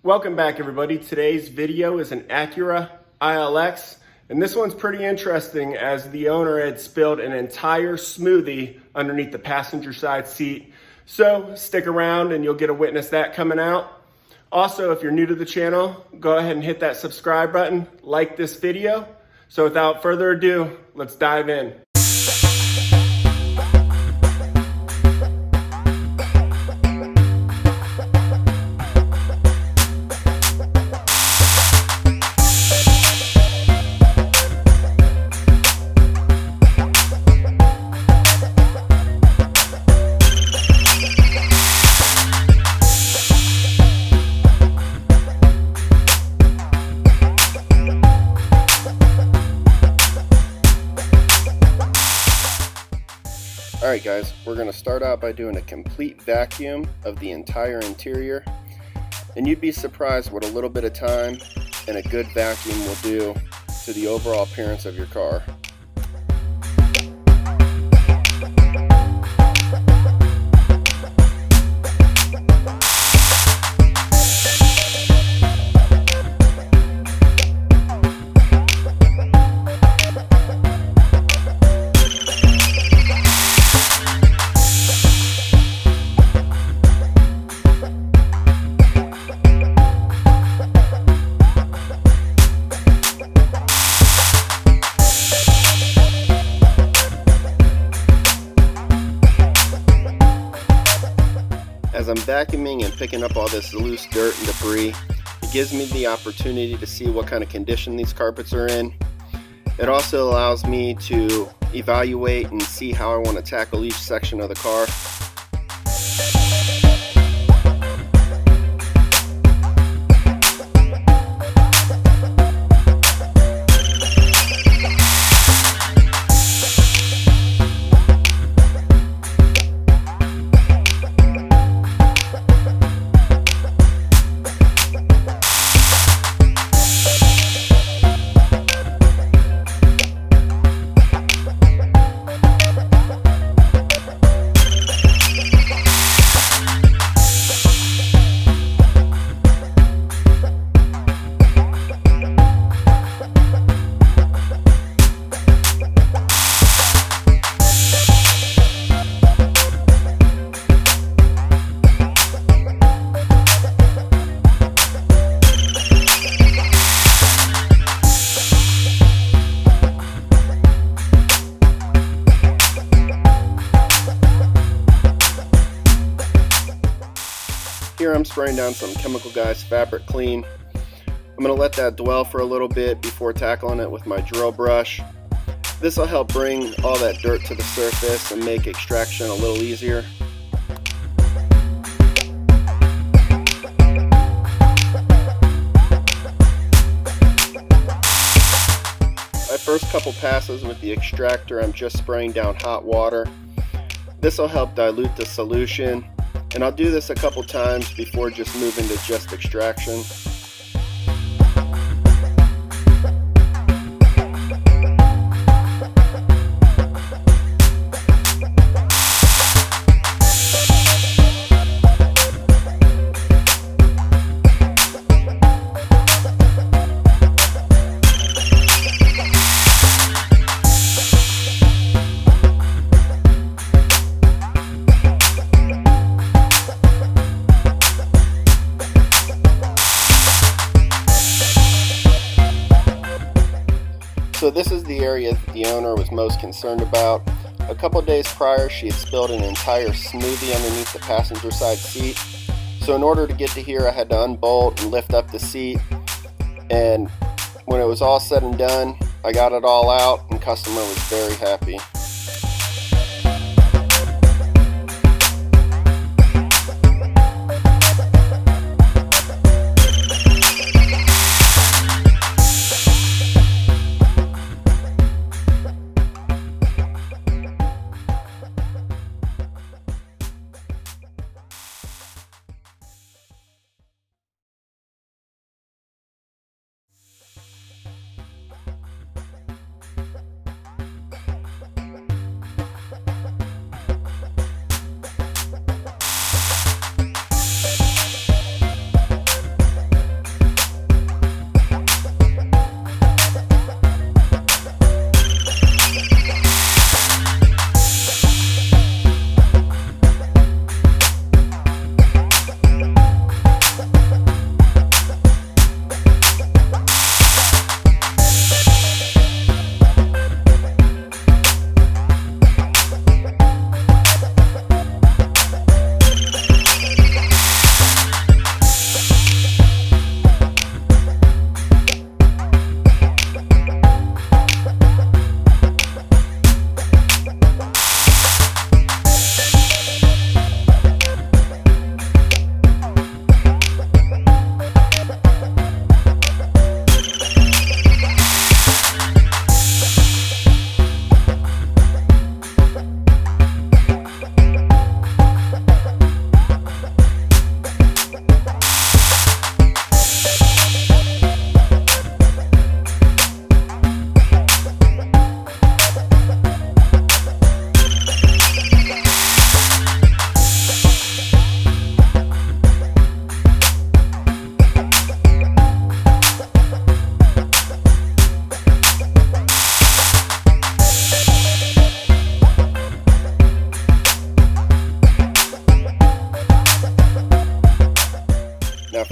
Welcome back, everybody. Today's video is an Acura ILX, and this one's pretty interesting as the owner had spilled an entire smoothie underneath the passenger side seat. So stick around and you'll get to witness that coming out. Also, if you're new to the channel, go ahead and hit that subscribe button, like this video. So without further ado, let's dive in. Alright guys, we're going to start out by doing a complete vacuum of the entire interior, and you'd be surprised what a little bit of time and a good vacuum will do to the overall appearance of your car. As I'm vacuuming and picking up all this loose dirt and debris, it gives me the opportunity to see what kind of condition these carpets are in. It also allows me to evaluate and see how I want to tackle each section of the car. Here I'm spraying down some Chemical Guys Fabric Clean. I'm going to let that dwell for a little bit before tackling it with my drill brush. This will help bring all that dirt to the surface and make extraction a little easier. My first couple passes with the extractor, I'm just spraying down hot water. This will help dilute the solution. And I'll do this a couple times before just moving to just extraction. So this is the area that the owner was most concerned about. A couple days prior, she had spilled an entire smoothie underneath the passenger side seat. So in order to get to here, I had to unbolt and lift up the seat. And when it was all said and done, I got it all out and customer was very happy.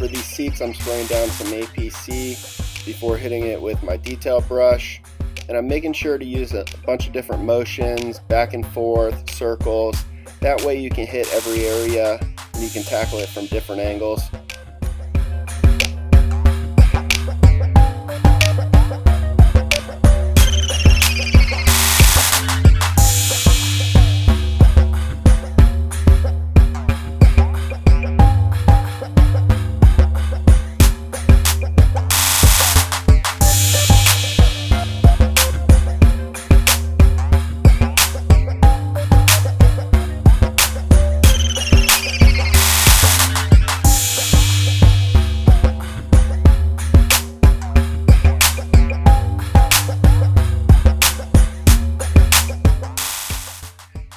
over these seats, I'm spraying down some APC before hitting it with my detail brush. And I'm making sure to use a bunch of different motions, back and forth, circles. That way you can hit every area and you can tackle it from different angles.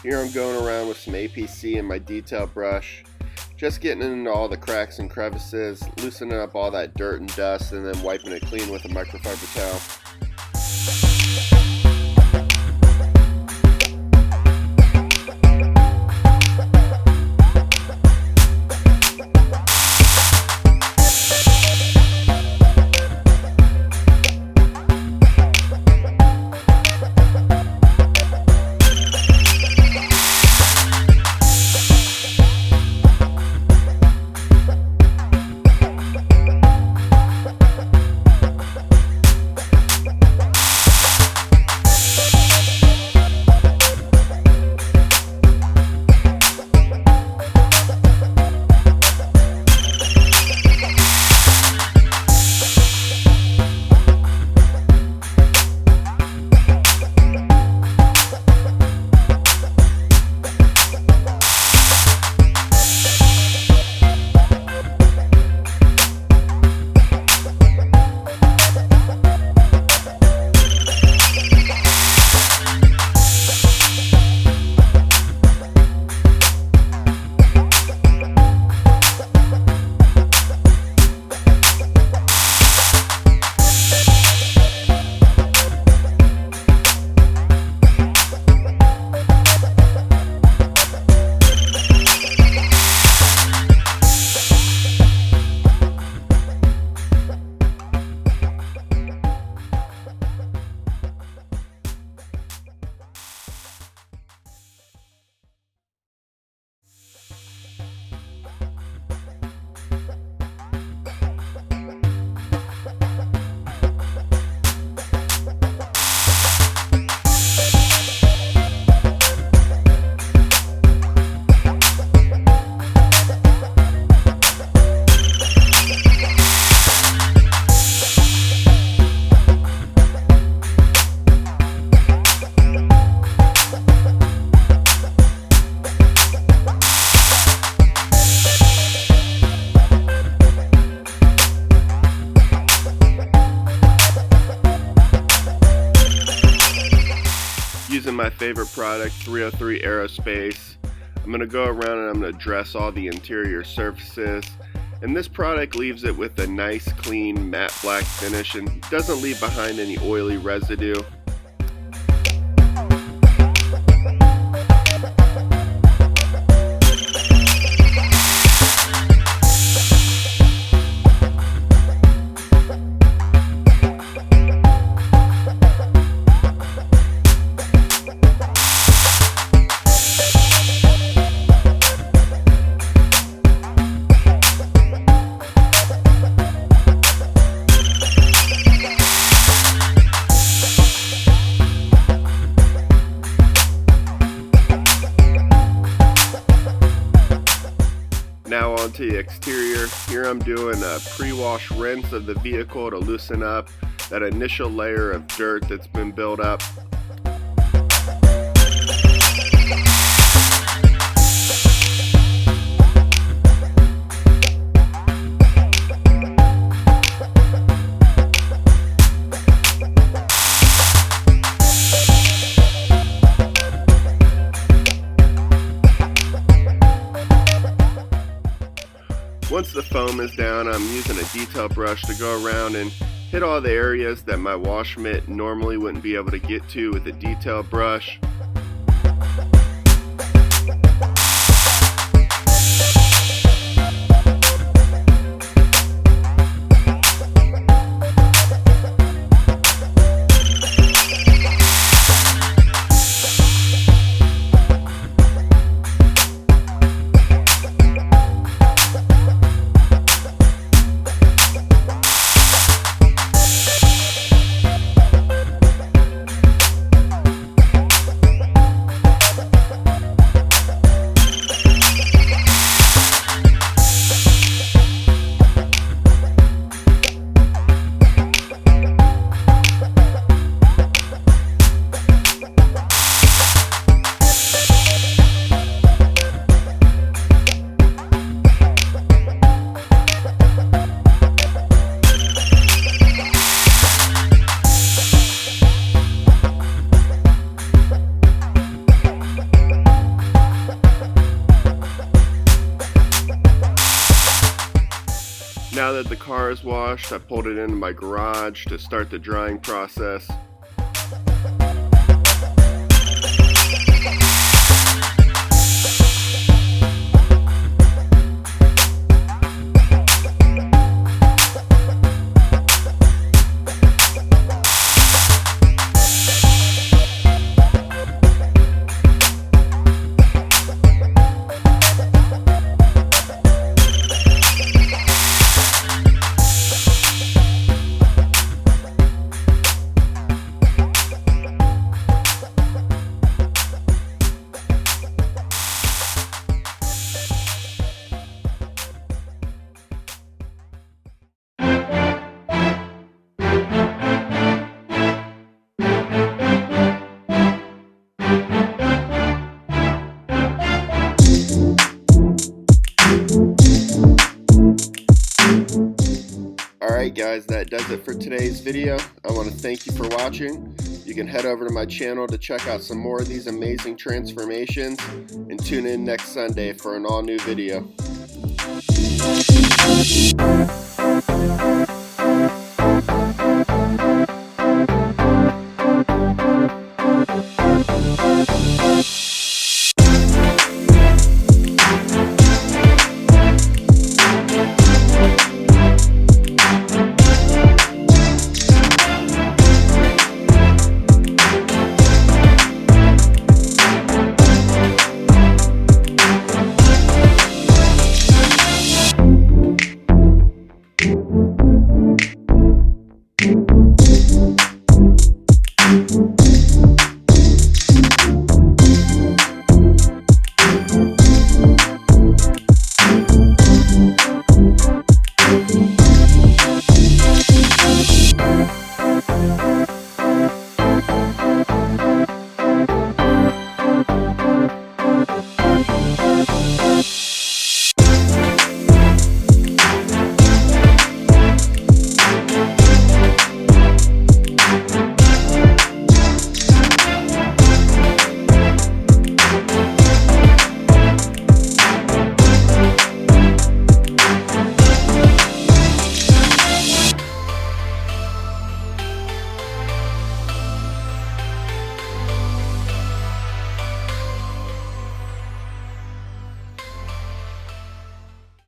Here I'm going around with some APC and my detail brush, just getting into all the cracks and crevices, loosening up all that dirt and dust, and then wiping it clean with a microfiber towel. Using my favorite product, 303 Aerospace. I'm going to go around and I'm going to dress all the interior surfaces. And this product leaves it with a nice, clean, matte black finish and doesn't leave behind any oily residue. Now onto the exterior. Here I'm doing a pre-wash rinse of the vehicle to loosen up that initial layer of dirt that's been built up. Once the foam is down, I'm using a detail brush to go around and hit all the areas that my wash mitt normally wouldn't be able to get to with a detail brush. now that the car is washed, I pulled it into my garage to start the drying process. Alright guys, that does it for today's video. I want to thank you for watching. You can head over to my channel to check out some more of these amazing transformations, and tune in next Sunday for an all new video.